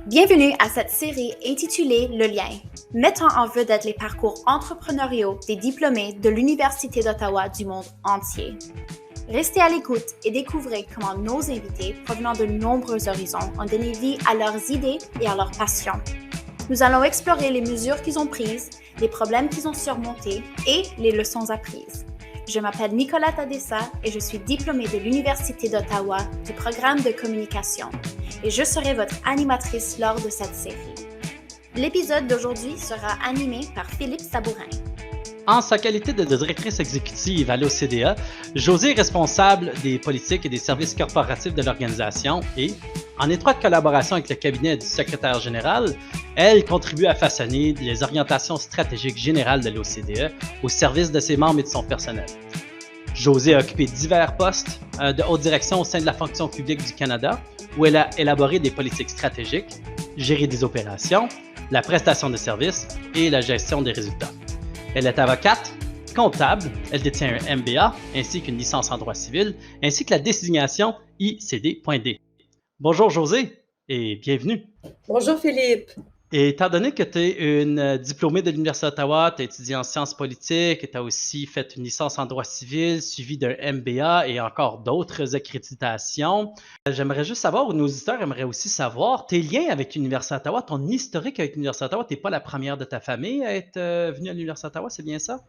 Bienvenue à cette série intitulée Le lien, mettant en vedette les parcours entrepreneuriaux des diplômés de l'Université d'Ottawa du monde entier. Restez à l'écoute et découvrez comment nos invités provenant de nombreux horizons ont donné vie à leurs idées et à leurs passions. Nous allons explorer les mesures qu'ils ont prises, les problèmes qu'ils ont surmontés et les leçons apprises. Je m'appelle Nicolette Adessa et je suis diplômée de l'Université d'Ottawa du programme de communication et je serai votre animatrice lors de cette série. L'épisode d'aujourd'hui sera animé par Philippe Sabourin. En sa qualité de directrice exécutive à l'OCDE, Josée est responsable des politiques et des services corporatifs de l'organisation et, en étroite collaboration avec le cabinet du secrétaire général, elle contribue à façonner les orientations stratégiques générales de l'OCDE au service de ses membres et de son personnel. Josée a occupé divers postes de haute direction au sein de la fonction publique du Canada, où elle a élaboré des politiques stratégiques, géré des opérations, la prestation de services et la gestion des résultats. Elle est avocate, comptable, elle détient un MBA ainsi qu'une licence en droit civil, ainsi que la désignation ICD.D. Bonjour Josée et bienvenue. Bonjour Philippe. Et étant donné que tu es une diplômée de l'Université d'Ottawa, tu as étudié en sciences politiques, tu as aussi fait une licence en droit civil, suivi d'un MBA et encore d'autres accréditations. J'aimerais juste savoir, ou nos auditeurs aimeraient aussi savoir, tes liens avec l'Université d'Ottawa, ton historique avec l'Université d'Ottawa. Tu n'es pas la première de ta famille à être venue à l'Université d'Ottawa, c'est bien ça?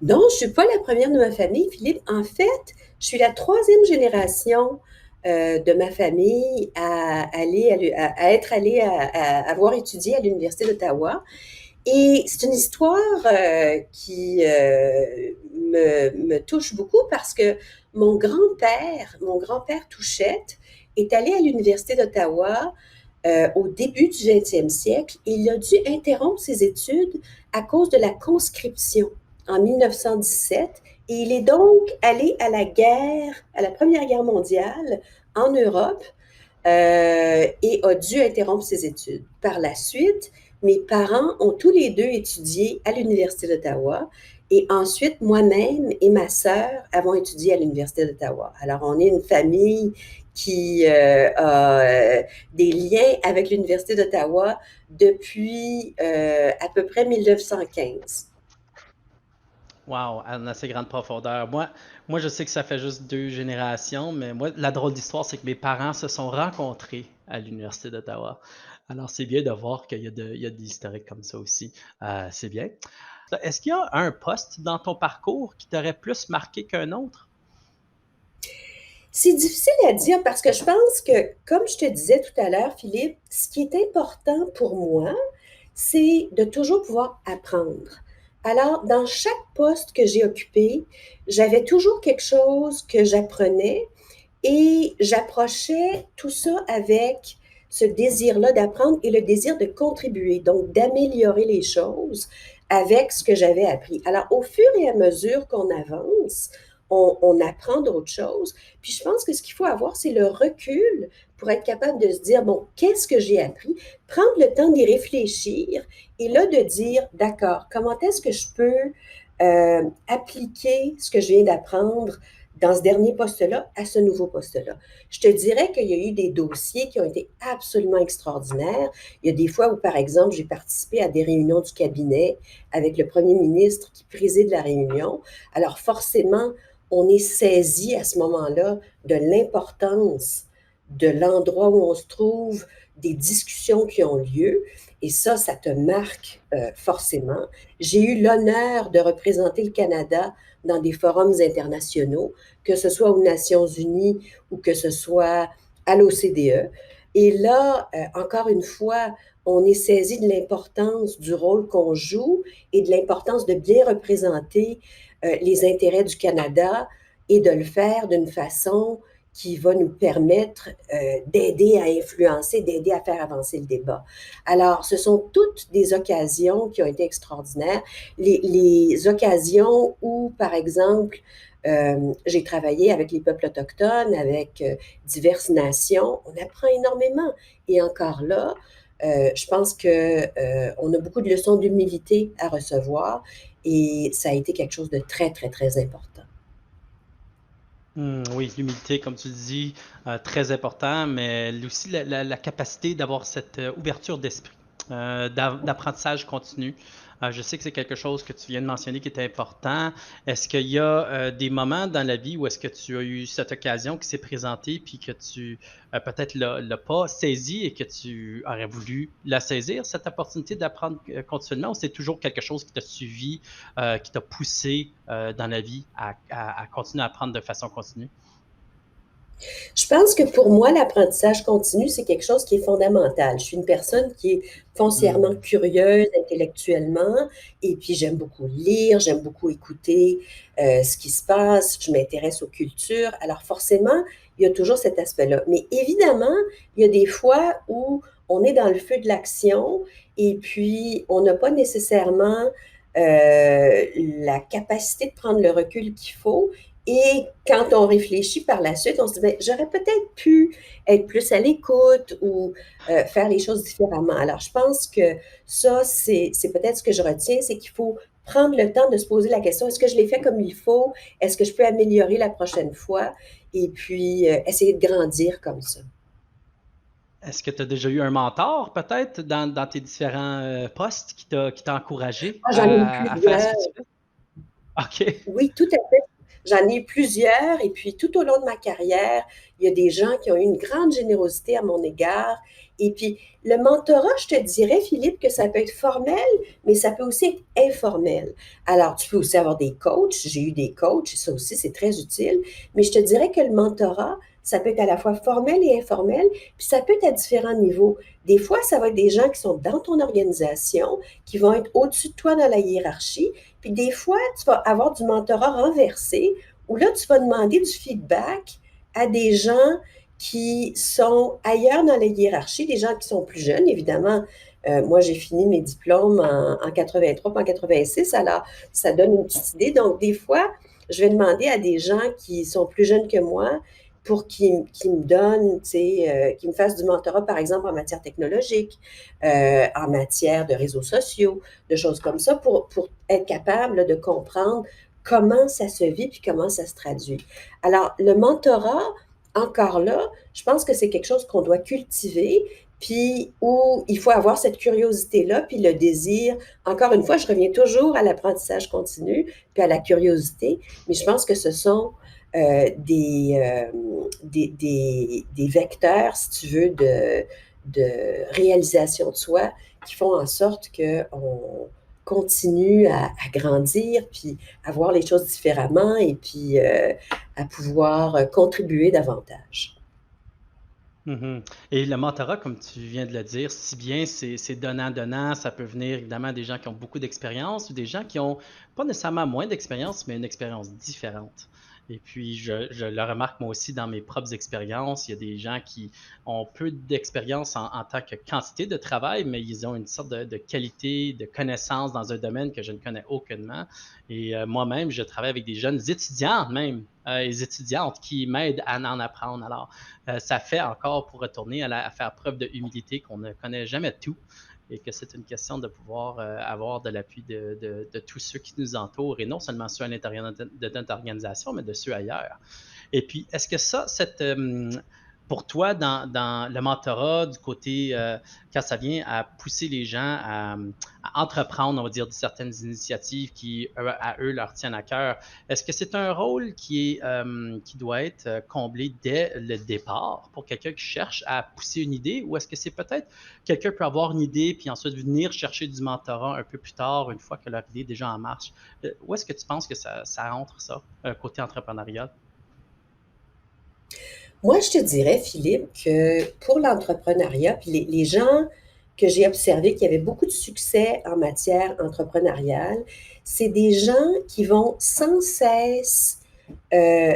Non, je ne suis pas la première de ma famille, Philippe. En fait, je suis la troisième génération de ma famille à avoir étudié à l'Université d'Ottawa. Et c'est une histoire qui me touche beaucoup parce que mon grand-père Touchette, est allé à l'Université d'Ottawa au début du 20e siècle et il a dû interrompre ses études à cause de la conscription en 1917. Et il est donc allé à la Première Guerre mondiale en Europe et a dû interrompre ses études. Par la suite, mes parents ont tous les deux étudié à l'Université d'Ottawa et ensuite, moi-même et ma sœur avons étudié à l'Université d'Ottawa. Alors, on est une famille qui a des liens avec l'Université d'Ottawa depuis à peu près 1915. Wow, à une assez grande profondeur. Moi, je sais que ça fait juste 2 générations, mais moi, la drôle d'histoire, c'est que mes parents se sont rencontrés à l'Université d'Ottawa. Alors, c'est bien de voir qu'il y a des historiques comme ça aussi. C'est bien. Est-ce qu'il y a un poste dans ton parcours qui t'aurait plus marqué qu'un autre? C'est difficile à dire parce que je pense que, comme je te disais tout à l'heure, Philippe, ce qui est important pour moi, c'est de toujours pouvoir apprendre. Alors, dans chaque poste que j'ai occupé, j'avais toujours quelque chose que j'apprenais et j'approchais tout ça avec ce désir-là d'apprendre et le désir de contribuer, donc d'améliorer les choses avec ce que j'avais appris. Alors, au fur et à mesure qu'on avance, on apprend d'autres choses. Puis je pense que ce qu'il faut avoir, c'est le recul pour être capable de se dire, bon, qu'est-ce que j'ai appris? Prendre le temps d'y réfléchir et là de dire, d'accord, comment est-ce que je peux appliquer ce que je viens d'apprendre dans ce dernier poste-là à ce nouveau poste-là. Je te dirais qu'il y a eu des dossiers qui ont été absolument extraordinaires. Il y a des fois où, par exemple, j'ai participé à des réunions du cabinet avec le premier ministre qui préside la réunion. Alors forcément, on est saisi à ce moment-là de l'importance de l'endroit où on se trouve, des discussions qui ont lieu. Et ça te marque forcément. J'ai eu l'honneur de représenter le Canada dans des forums internationaux, que ce soit aux Nations Unies ou que ce soit à l'OCDE. Et là, encore une fois, on est saisi de l'importance du rôle qu'on joue et de l'importance de bien représenter les intérêts du Canada et de le faire d'une façon qui va nous permettre d'aider à influencer, d'aider à faire avancer le débat. Alors, ce sont toutes des occasions qui ont été extraordinaires. Les occasions où, par exemple, j'ai travaillé avec les peuples autochtones, avec diverses nations, on apprend énormément. Et encore là, je pense qu'on a beaucoup de leçons d'humilité à recevoir et ça a été quelque chose de très, très, très important. Oui, l'humilité, comme tu le dis, très important, mais aussi la capacité d'avoir cette ouverture d'esprit, d'apprentissage continu. Je sais que c'est quelque chose que tu viens de mentionner qui est important. Est-ce qu'il y a des moments dans la vie où est-ce que tu as eu cette occasion qui s'est présentée puis que tu peut-être l'as pas saisie et que tu aurais voulu la saisir, cette opportunité d'apprendre continuellement, ou c'est toujours quelque chose qui t'a suivi, qui t'a poussé dans la vie à continuer à apprendre de façon continue? Je pense que pour moi, l'apprentissage continu, c'est quelque chose qui est fondamental. Je suis une personne qui est foncièrement Hmm. curieuse intellectuellement et puis j'aime beaucoup lire, j'aime beaucoup écouter ce qui se passe, je m'intéresse aux cultures. Alors forcément, il y a toujours cet aspect-là. Mais évidemment, il y a des fois où on est dans le feu de l'action et puis on n'a pas nécessairement la capacité de prendre le recul qu'il faut et quand on réfléchit par la suite, on se dit, ben, j'aurais peut-être pu être plus à l'écoute ou faire les choses différemment. Alors, je pense que ça, c'est peut-être ce que je retiens, c'est qu'il faut prendre le temps de se poser la question, est-ce que je l'ai fait comme il faut? Est-ce que je peux améliorer la prochaine fois? Et puis, essayer de grandir comme ça. Est-ce que tu as déjà eu un mentor, peut-être, dans tes différents postes qui t'a encouragé Ah, j'en ai eu à faire ce plusieurs. que tu fais? OK. Oui, tout à fait. J'en ai eu plusieurs et puis tout au long de ma carrière, il y a des gens qui ont eu une grande générosité à mon égard. Et puis le mentorat, je te dirais, Philippe, que ça peut être formel, mais ça peut aussi être informel. Alors, tu peux aussi avoir des coachs. J'ai eu des coachs, ça aussi, c'est très utile. Mais je te dirais que le mentorat, ça peut être à la fois formel et informel, puis ça peut être à différents niveaux. Des fois, ça va être des gens qui sont dans ton organisation, qui vont être au-dessus de toi dans la hiérarchie, puis des fois, tu vas avoir du mentorat renversé où là, tu vas demander du feedback à des gens qui sont ailleurs dans la hiérarchie, des gens qui sont plus jeunes, évidemment. Moi, j'ai fini mes diplômes en 83 en 86, alors ça donne une petite idée. Donc, des fois, je vais demander à des gens qui sont plus jeunes que moi pour qu'ils me donnent, tu sais, qu'ils me fassent du mentorat, par exemple, en matière technologique, en matière de réseaux sociaux, de choses comme ça, pour être capable là, de comprendre comment ça se vit puis comment ça se traduit. Alors, le mentorat, encore là, je pense que c'est quelque chose qu'on doit cultiver, puis où il faut avoir cette curiosité-là, puis le désir. Encore une fois, je reviens toujours à l'apprentissage continu, puis à la curiosité, mais je pense que ce sont des vecteurs, si tu veux, de réalisation de soi qui font en sorte qu'on continue à grandir, puis à voir les choses différemment et puis à pouvoir contribuer davantage. Mhm. Et le mentorat, comme tu viens de le dire, si bien c'est donnant-donnant, ça peut venir évidemment des gens qui ont beaucoup d'expérience ou des gens qui ont pas nécessairement moins d'expérience, mais une expérience différente. Et puis, je le remarque moi aussi dans mes propres expériences, il y a des gens qui ont peu d'expérience en tant que quantité de travail, mais ils ont une sorte de qualité, de connaissance dans un domaine que je ne connais aucunement. Et moi-même, je travaille avec des jeunes étudiants même, les étudiantes qui m'aident à en apprendre. Alors, ça fait encore pour retourner à faire preuve de humilité qu'on ne connaît jamais tout et que c'est une question de pouvoir avoir de l'appui de tous ceux qui nous entourent et non seulement ceux à l'intérieur de notre organisation, mais de ceux ailleurs. Et puis, est-ce que ça, pour toi, dans le mentorat, du côté, quand ça vient à pousser les gens à entreprendre, on va dire, certaines initiatives qui, à eux, leur tiennent à cœur, est-ce que c'est un rôle qui doit être comblé dès le départ pour quelqu'un qui cherche à pousser une idée, ou est-ce que c'est peut-être quelqu'un peut avoir une idée puis ensuite venir chercher du mentorat un peu plus tard, une fois que leur idée est déjà en marche? Où est-ce que tu penses que ça entre, ça, côté entrepreneurial? Moi, je te dirais, Philippe, que pour l'entrepreneuriat, puis les gens que j'ai observés qui avaient beaucoup de succès en matière entrepreneuriale, c'est des gens qui vont sans cesse euh,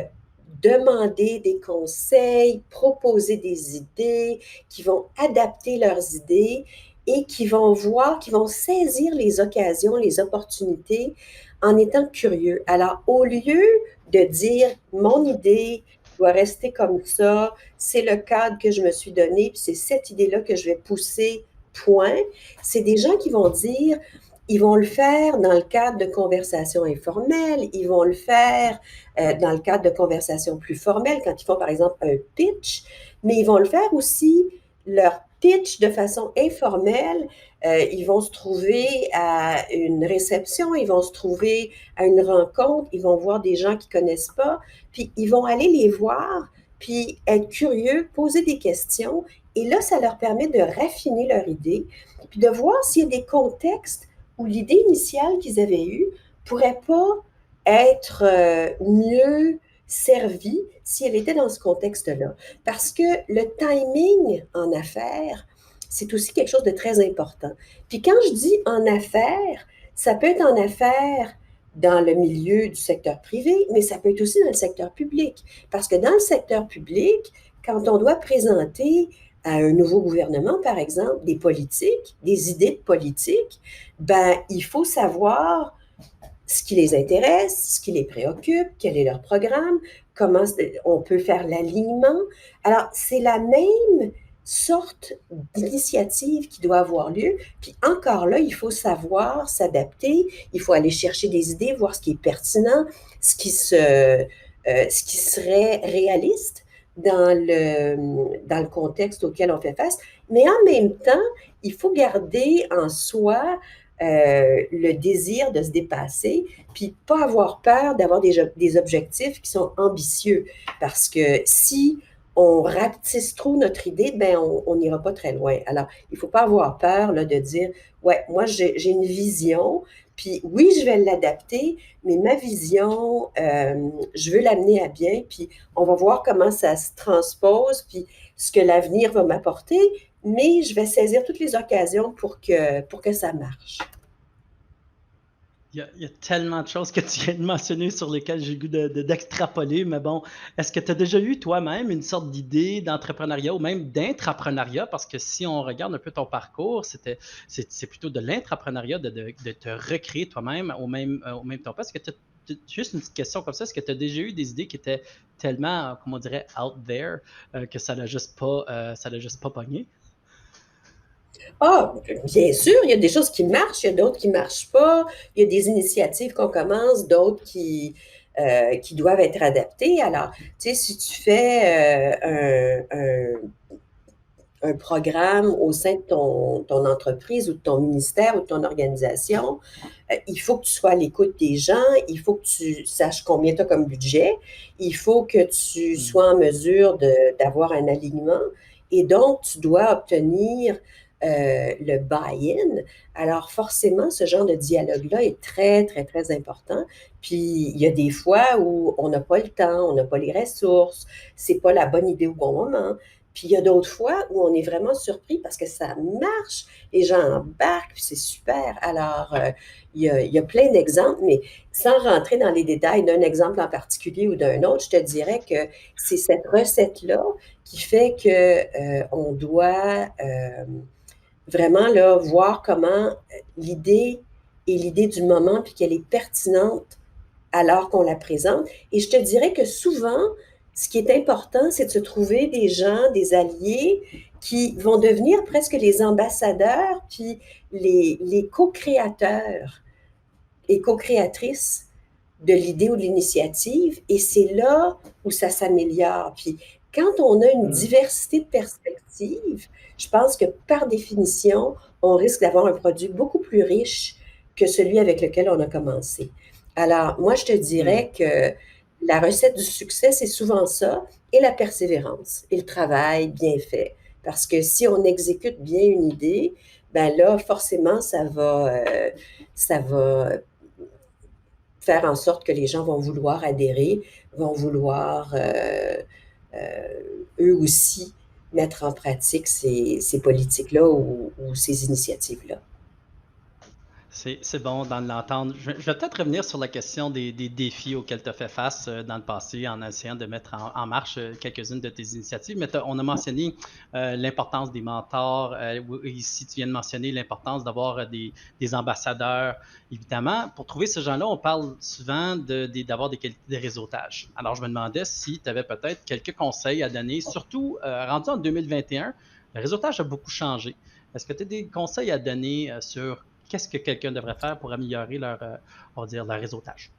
demander des conseils, proposer des idées, qui vont adapter leurs idées et qui vont voir, qui vont saisir les occasions, les opportunités en étant curieux. Alors, au lieu de dire mon idée doit rester comme ça, c'est le cadre que je me suis donné, puis c'est cette idée-là que je vais pousser, point, c'est des gens qui vont dire Ils vont le faire dans le cadre de conversations informelles, ils vont le faire dans le cadre de conversations plus formelles, quand ils font par exemple un pitch, mais ils vont le faire aussi, leur pitch de façon informelle. Ils vont se trouver à une réception, ils vont se trouver à une rencontre, ils vont voir des gens qu'ils connaissent pas, puis ils vont aller les voir, puis être curieux, poser des questions, et là, ça leur permet de raffiner leur idée, puis de voir s'il y a des contextes où l'idée initiale qu'ils avaient eue pourrait pas être mieux servie si elle était dans ce contexte-là. Parce que le timing en affaires, c'est aussi quelque chose de très important. Puis quand je dis en affaires, ça peut être en affaires dans le milieu du secteur privé, mais ça peut être aussi dans le secteur public. Parce que dans le secteur public, quand on doit présenter à un nouveau gouvernement, par exemple, des politiques, des idées de politique, ben, il faut savoir ce qui les intéresse, ce qui les préoccupe, quel est leur programme, comment on peut faire l'alignement. Alors, c'est la même sorte d'initiative qui doit avoir lieu. Puis encore là, il faut savoir s'adapter, il faut aller chercher des idées, voir ce qui est pertinent, ce qui serait réaliste dans le contexte auquel on fait face. Mais en même temps, il faut garder en soi le désir de se dépasser, puis pas avoir peur d'avoir des objectifs qui sont ambitieux. Parce que si on rapetisse trop notre idée, ben on n'ira pas très loin. Alors, il ne faut pas avoir peur là, de dire, ouais, moi j'ai une vision, puis oui, je vais l'adapter, mais ma vision, je veux l'amener à bien, puis on va voir comment ça se transpose, puis ce que l'avenir va m'apporter, mais je vais saisir toutes les occasions pour que ça marche. Il y a tellement de choses que tu viens de mentionner sur lesquelles j'ai le goût d'extrapoler, mais bon, est-ce que tu as déjà eu toi-même une sorte d'idée d'entrepreneuriat ou même d'intrapreneuriat? Parce que si on regarde un peu ton parcours, c'est plutôt de l'intrapreneuriat, de te recréer toi-même au même temps. Est-ce que tu as juste une petite question comme ça, est-ce que tu as déjà eu des idées qui étaient tellement, comment on dirait, out there, que ça l'a juste pas pogné? Ah, bien sûr, il y a des choses qui marchent, il y a d'autres qui ne marchent pas, il y a des initiatives qu'on commence, d'autres qui doivent être adaptées. Alors, tu sais, si tu fais un programme au sein de ton entreprise ou de ton ministère ou de ton organisation, il faut que tu sois à l'écoute des gens, il faut que tu saches combien tu as comme budget, il faut que tu sois en mesure d'avoir un alignement et donc tu dois obtenir le buy-in. Alors forcément, ce genre de dialogue-là est très, très, très important. Puis il y a des fois où on n'a pas le temps, on n'a pas les ressources, c'est pas la bonne idée au bon moment. Puis il y a d'autres fois où on est vraiment surpris parce que ça marche, les gens embarquent, puis c'est super. Alors, il y a plein d'exemples, mais sans rentrer dans les détails d'un exemple en particulier ou d'un autre, je te dirais que c'est cette recette-là qui fait que on doit vraiment là, voir comment l'idée est l'idée du moment, puis qu'elle est pertinente alors qu'on la présente. Et je te dirais que souvent, ce qui est important, c'est de se trouver des gens, des alliés qui vont devenir presque les ambassadeurs, puis les co-créateurs et co-créatrices de l'idée ou de l'initiative. Et c'est là où ça s'améliore. Puis quand on a une diversité de perspectives, je pense que par définition, on risque d'avoir un produit beaucoup plus riche que celui avec lequel on a commencé. Alors, moi, je te dirais que la recette du succès, c'est souvent ça, et la persévérance, et le travail bien fait. Parce que si on exécute bien une idée, ben là, forcément, ça va faire en sorte que les gens vont vouloir adhérer, vont vouloir eux aussi mettre en pratique ces politiques-là ou ces initiatives-là. C'est bon d'en l'entendre. Je vais peut-être revenir sur la question des défis auxquels tu as fait face dans le passé en essayant de mettre en marche quelques-unes de tes initiatives. Mais on a mentionné l'importance des mentors. Ici, tu viens de mentionner l'importance d'avoir des ambassadeurs. Évidemment, pour trouver ces gens-là, on parle souvent d'avoir des qualités de réseautage. Alors, je me demandais si tu avais peut-être quelques conseils à donner, surtout rendu en 2021. Le réseautage a beaucoup changé. Est-ce que tu as des conseils à donner sur qu'est-ce que quelqu'un devrait faire pour améliorer on va dire, leur réseautage?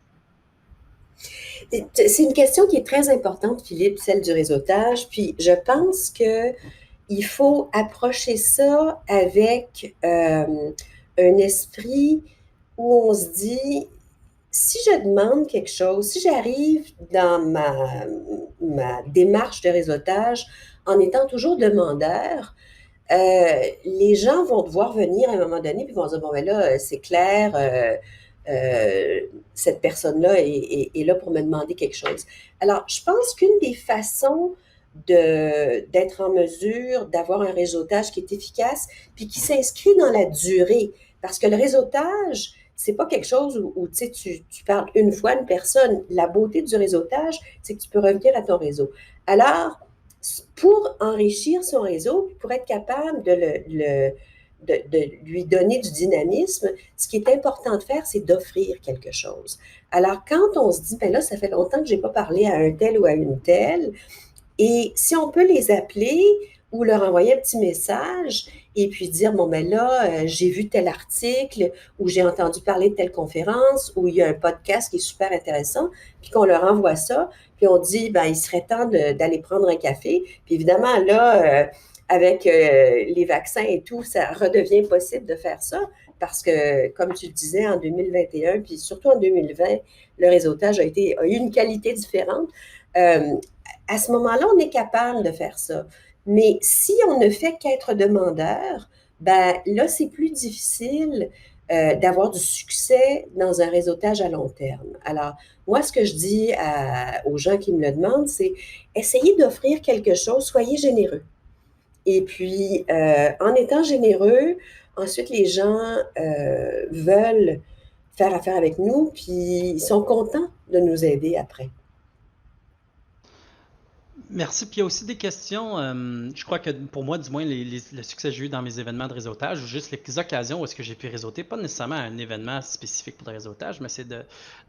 C'est une question qui est très importante, Philippe, celle du réseautage. Puis je pense que il faut approcher ça avec un esprit où on se dit, si je demande quelque chose, si j'arrive dans ma démarche de réseautage en étant toujours demandeur, les gens vont devoir venir à un moment donné puis vont dire, bon, ben là, c'est clair, euh, cette personne-là est là pour me demander quelque chose. Alors, je pense qu'une des façons d'être en mesure d'avoir un réseautage qui est efficace puis qui s'inscrit dans la durée, parce que le réseautage, c'est pas quelque chose où tu sais, tu parles une fois à une personne. La beauté du réseautage, c'est que tu peux revenir à ton réseau. Alors, pour enrichir son réseau, pour être capable de lui donner du dynamisme, ce qui est important de faire, c'est d'offrir quelque chose. Alors, quand on se dit, ben là, ça fait longtemps que je n'ai pas parlé à un tel ou à une telle, et si on peut les appeler ou leur envoyer un petit message et puis dire, bon, ben là, j'ai vu tel article ou j'ai entendu parler de telle conférence ou il y a un podcast qui est super intéressant, puis qu'on leur envoie ça, puis on dit, ben, il serait temps d'aller prendre un café. Puis évidemment, là, avec les vaccins et tout, ça redevient possible de faire ça parce que, comme tu le disais, en 2021, puis surtout en 2020, le réseautage a eu une qualité différente. Euh, à ce moment-là, on est capable de faire ça. Mais si on ne fait qu'être demandeur, ben là, c'est plus difficile d'avoir du succès dans un réseautage à long terme. Alors, moi, ce que je dis aux gens qui me le demandent, c'est essayez d'offrir quelque chose, soyez généreux. Et puis, en étant généreux, ensuite, les gens veulent faire affaire avec nous, puis ils sont contents de nous aider après. Merci. Puis il y a aussi des questions, je crois que pour moi, du moins, le succès que j'ai eu dans mes événements de réseautage, ou juste les occasions où est-ce que j'ai pu réseauter, pas nécessairement un événement spécifique pour le réseautage, mais c'est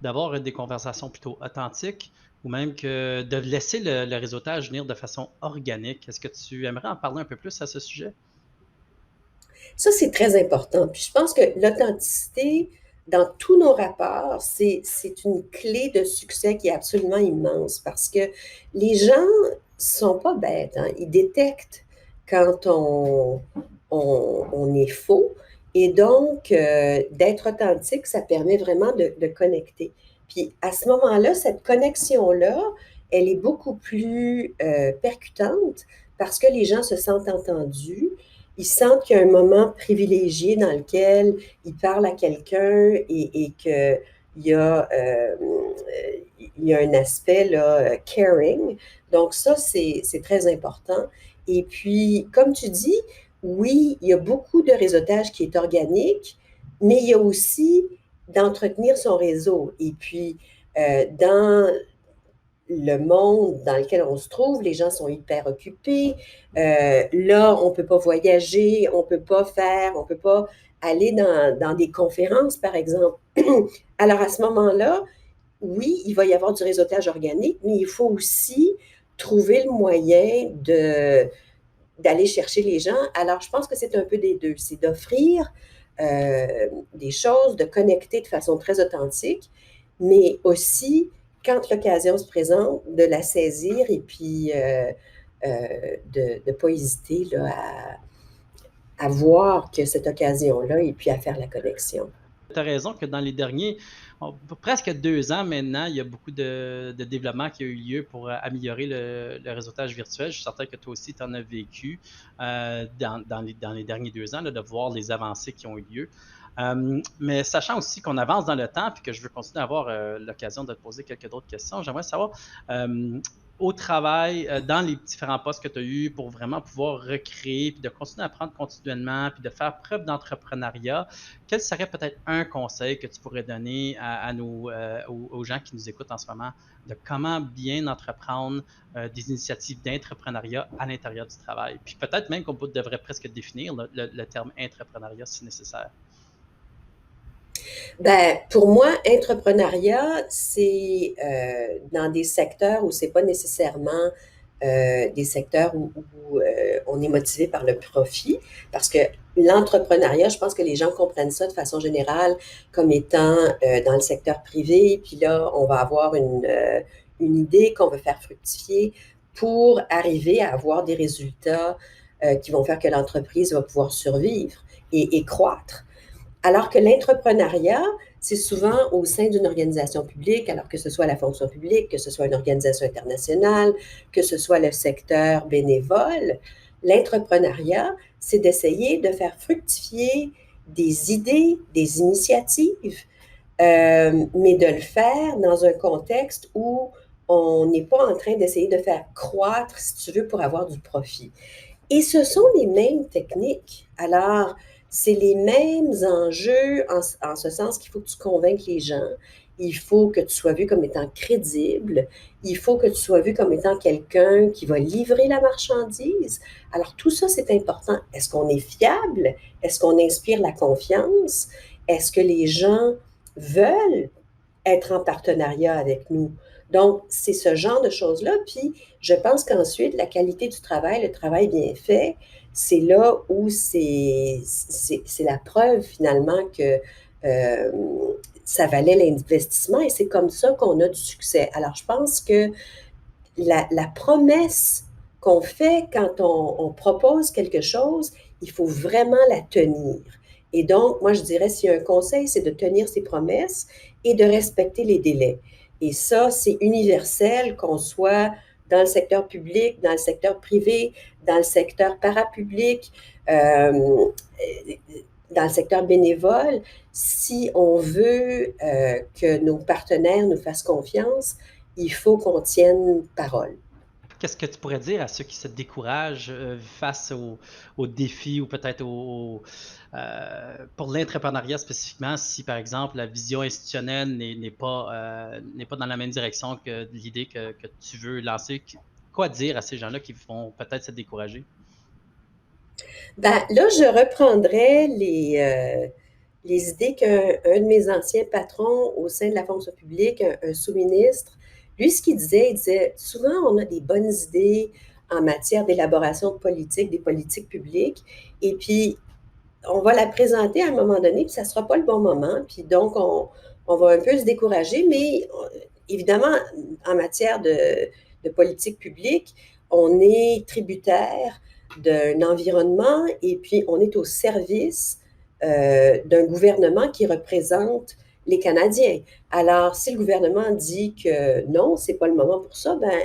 d'avoir des conversations plutôt authentiques, ou même que de laisser le réseautage venir de façon organique. Est-ce que tu aimerais en parler un peu plus à ce sujet? Ça, c'est très important. Puis je pense que l'authenticité, dans tous nos rapports, c'est une clé de succès qui est absolument immense parce que les gens sont pas bêtes, hein. Ils détectent quand on est faux. Et donc, d'être authentique, ça permet vraiment de connecter. Puis à ce moment-là, cette connexion-là, elle est beaucoup plus percutante parce que les gens se sentent entendus, ils sentent qu'il y a un moment privilégié dans lequel ils parlent à quelqu'un et qu'il y a un aspect là, caring. Donc ça, c'est très important. Et puis, comme tu dis, oui, il y a beaucoup de réseautage qui est organique, mais il y a aussi d'entretenir son réseau. Et puis, dans le monde dans lequel on se trouve, les gens sont hyper occupés. Là, on ne peut pas voyager, on ne peut pas aller dans des conférences, par exemple. Alors, à ce moment-là, oui, il va y avoir du réseautage organique, mais il faut aussi trouver le moyen d'aller chercher les gens. Alors, je pense que c'est un peu des deux. C'est d'offrir des choses, de connecter de façon très authentique, mais aussi, quand l'occasion se présente, de la saisir et puis de ne pas hésiter là, à voir que cette occasion-là et puis à faire la connexion. Tu as raison que dans les derniers, presque 2 ans maintenant, il y a beaucoup de développement qui a eu lieu pour améliorer le réseautage virtuel. Je suis certain que toi aussi, tu en as vécu dans les derniers 2 ans, là, de voir les avancées qui ont eu lieu. Mais sachant aussi qu'on avance dans le temps et que je veux continuer à avoir l'occasion de te poser quelques autres questions, j'aimerais savoir, au travail, dans les différents postes que tu as eus pour vraiment pouvoir recréer puis de continuer à apprendre continuellement puis de faire preuve d'entrepreneuriat, quel serait peut-être un conseil que tu pourrais donner aux gens qui nous écoutent en ce moment de comment bien entreprendre des initiatives d'entrepreneuriat à l'intérieur du travail? Puis peut-être même qu'on devrait presque définir le terme entrepreneuriat si nécessaire. Ben, pour moi, entrepreneuriat, c'est dans des secteurs où c'est pas nécessairement des secteurs où on est motivé par le profit, parce que l'entrepreneuriat, je pense que les gens comprennent ça de façon générale comme étant dans le secteur privé, puis là, on va avoir une idée qu'on veut faire fructifier pour arriver à avoir des résultats qui vont faire que l'entreprise va pouvoir survivre et croître. Alors que l'entrepreneuriat, c'est souvent au sein d'une organisation publique, alors que ce soit la fonction publique, que ce soit une organisation internationale, que ce soit le secteur bénévole. L'entrepreneuriat, c'est d'essayer de faire fructifier des idées, des initiatives, mais de le faire dans un contexte où on n'est pas en train d'essayer de faire croître, si tu veux, pour avoir du profit. Et ce sont les mêmes techniques. Alors, c'est les mêmes enjeux en ce sens qu'il faut que tu convainques les gens. Il faut que tu sois vu comme étant crédible. Il faut que tu sois vu comme étant quelqu'un qui va livrer la marchandise. Alors, tout ça, c'est important. Est-ce qu'on est fiable? Est-ce qu'on inspire la confiance? Est-ce que les gens veulent être en partenariat avec nous? Donc, c'est ce genre de choses-là. Puis, je pense qu'ensuite, la qualité du travail, le travail bien fait, c'est là où c'est la preuve finalement que euh, ça valait l'investissement et c'est comme ça qu'on a du succès. Alors, je pense que la promesse qu'on fait quand on propose quelque chose, il faut vraiment la tenir. Et donc, moi, je dirais, s'il y a un conseil, c'est de tenir ses promesses et de respecter les délais. Et ça, c'est universel, qu'on soit dans le secteur public, dans le secteur privé, dans le secteur parapublic, dans le secteur bénévole. Si on veut que nos partenaires nous fassent confiance, il faut qu'on tienne parole. Qu'est-ce que tu pourrais dire à ceux qui se découragent face aux défis ou peut-être pour l'entrepreneuriat spécifiquement, si par exemple la vision institutionnelle n'est pas dans la même direction que l'idée que tu veux lancer? Quoi dire à ces gens-là qui vont peut-être se décourager? Ben, là, je reprendrai les idées qu'un de mes anciens patrons au sein de la fonction publique, un sous-ministre, lui, ce qu'il disait, il disait, souvent, on a des bonnes idées en matière d'élaboration de politique, des politiques publiques, et puis on va la présenter à un moment donné, puis ça ne sera pas le bon moment, puis donc on va un peu se décourager, mais évidemment, en matière de politique publique, on est tributaire d'un environnement et puis on est au service d'un gouvernement qui représente les Canadiens. Alors, si le gouvernement dit que non, c'est pas le moment pour ça, ben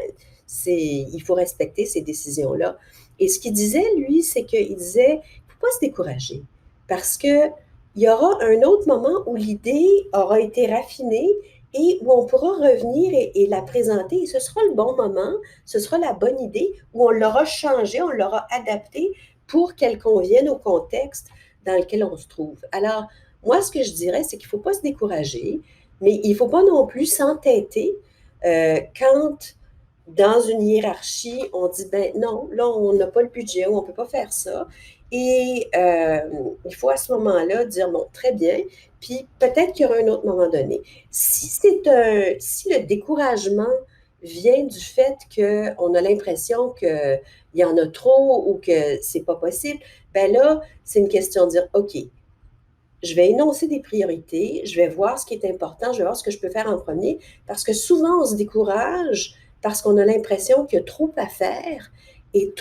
il faut respecter ces décisions-là. Et ce qu'il disait, lui, c'est qu'il disait, faut pas se décourager parce que il y aura un autre moment où l'idée aura été raffinée et où on pourra revenir et la présenter. Et ce sera le bon moment, ce sera la bonne idée où on l'aura changée, on l'aura adaptée pour qu'elle convienne au contexte dans lequel on se trouve. Alors, moi, ce que je dirais, c'est qu'il ne faut pas se décourager, mais il ne faut pas non plus s'entêter quand dans une hiérarchie, on dit, ben non, là, on n'a pas le budget ou on ne peut pas faire ça. Et il faut à ce moment-là dire, bon, très bien, puis peut-être qu'il y aura un autre moment donné. Si le découragement vient du fait qu'on a l'impression qu'il y en a trop ou que c'est pas possible, ben là, c'est une question de dire, OK, je vais énoncer des priorités, je vais voir ce qui est important, je vais voir ce que je peux faire en premier, parce que souvent, on se décourage parce qu'on a l'impression qu'il y a trop à faire et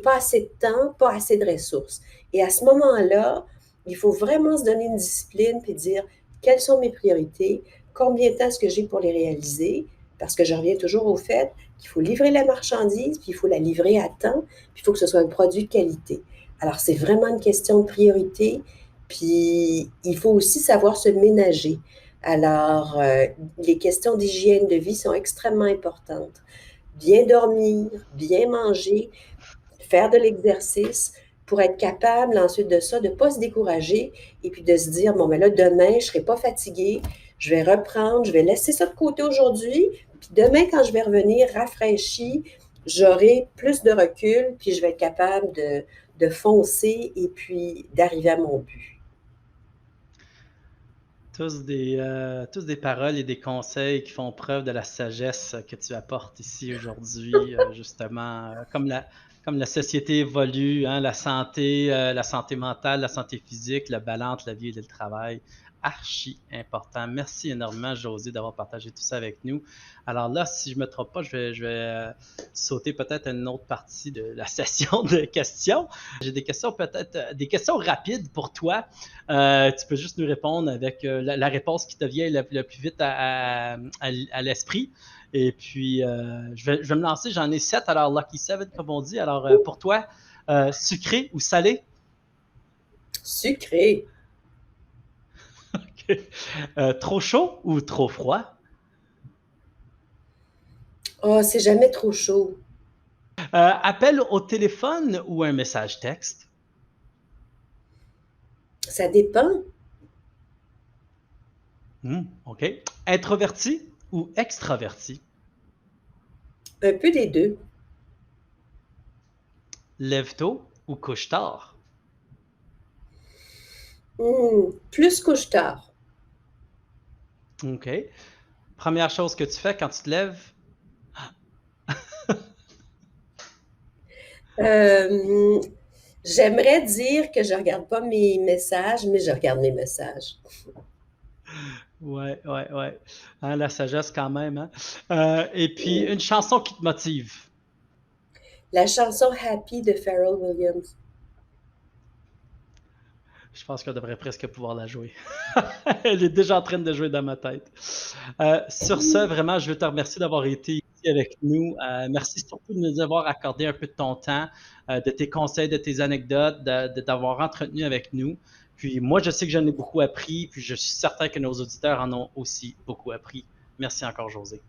pas assez de temps, pas assez de ressources. Et à ce moment-là, il faut vraiment se donner une discipline puis dire quelles sont mes priorités, combien de temps est-ce que j'ai pour les réaliser, parce que je reviens toujours au fait qu'il faut livrer la marchandise, puis il faut la livrer à temps, puis il faut que ce soit un produit de qualité. Alors, c'est vraiment une question de priorité, puis il faut aussi savoir se ménager. Alors, les questions d'hygiène de vie sont extrêmement importantes. Bien dormir, bien manger, faire de l'exercice pour être capable ensuite de ça, de ne pas se décourager et puis de se dire, bon, ben là, demain, je ne serai pas fatiguée, je vais reprendre, je vais laisser ça de côté aujourd'hui, puis demain, quand je vais revenir rafraîchie, j'aurai plus de recul, puis je vais être capable de foncer et puis d'arriver à mon but. Tous des paroles et des conseils qui font preuve de la sagesse que tu apportes ici aujourd'hui, justement, comme la société évolue, hein, la santé mentale, la santé physique, le balance, la vie et le travail, archi important. Merci énormément, Josée, d'avoir partagé tout ça avec nous. Alors là, si je ne me trompe pas, je vais sauter peut-être à une autre partie de la session de questions. J'ai des questions des questions rapides pour toi. Tu peux juste nous répondre avec la réponse qui te vient le plus vite à l'esprit. Et puis, je vais me lancer. J'en ai 7, alors Lucky 7, comme on dit. Alors, pour toi, sucré ou salé? Sucré. OK. Trop chaud ou trop froid? Oh, c'est jamais trop chaud. Appel au téléphone ou un message texte? Ça dépend. OK. Introverti ou extraverti? Un peu des deux. Lève tôt ou couche tard? Plus couche-tard. OK. Première chose que tu fais quand tu te lèves? J'aimerais dire que je regarde pas mes messages, mais je regarde mes messages. Ouais. Hein, la sagesse quand même. Hein? Et puis, une chanson qui te motive? La chanson Happy de Pharrell Williams. Je pense qu'on devrait presque pouvoir la jouer. Elle est déjà en train de jouer dans ma tête. Sur ce, vraiment, je veux te remercier d'avoir été ici avec nous. Merci surtout de nous avoir accordé un peu de ton temps, de tes conseils, de tes anecdotes, de t'avoir entretenu avec nous. Puis moi, je sais que j'en ai beaucoup appris, puis je suis certain que nos auditeurs en ont aussi beaucoup appris. Merci encore, Josée.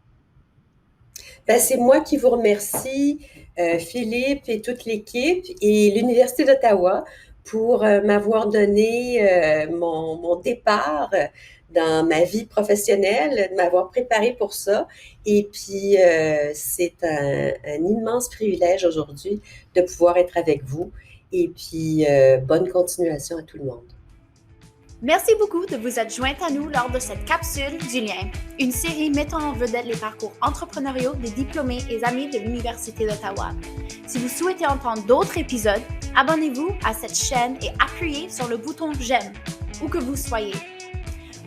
Ben, c'est moi qui vous remercie, Philippe et toute l'équipe et l'Université d'Ottawa pour m'avoir donné mon départ dans ma vie professionnelle, de m'avoir préparé pour ça. Et puis, c'est un immense privilège aujourd'hui de pouvoir être avec vous. Et puis, bonne continuation à tout le monde. Merci beaucoup de vous être jointe à nous lors de cette capsule du lien, une série mettant en vedette les parcours entrepreneuriaux des diplômés et amis de l'Université d'Ottawa. Si vous souhaitez entendre d'autres épisodes, abonnez-vous à cette chaîne et appuyez sur le bouton j'aime, où que vous soyez.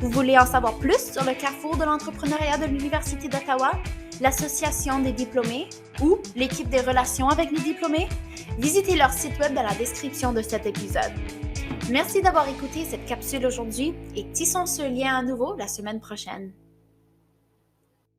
Vous voulez en savoir plus sur le carrefour de l'entrepreneuriat de l'Université d'Ottawa, l'Association des diplômés ou l'équipe des relations avec les diplômés? Visitez leur site web dans la description de cet épisode. Merci d'avoir écouté cette capsule aujourd'hui et tissons ce lien à nouveau la semaine prochaine.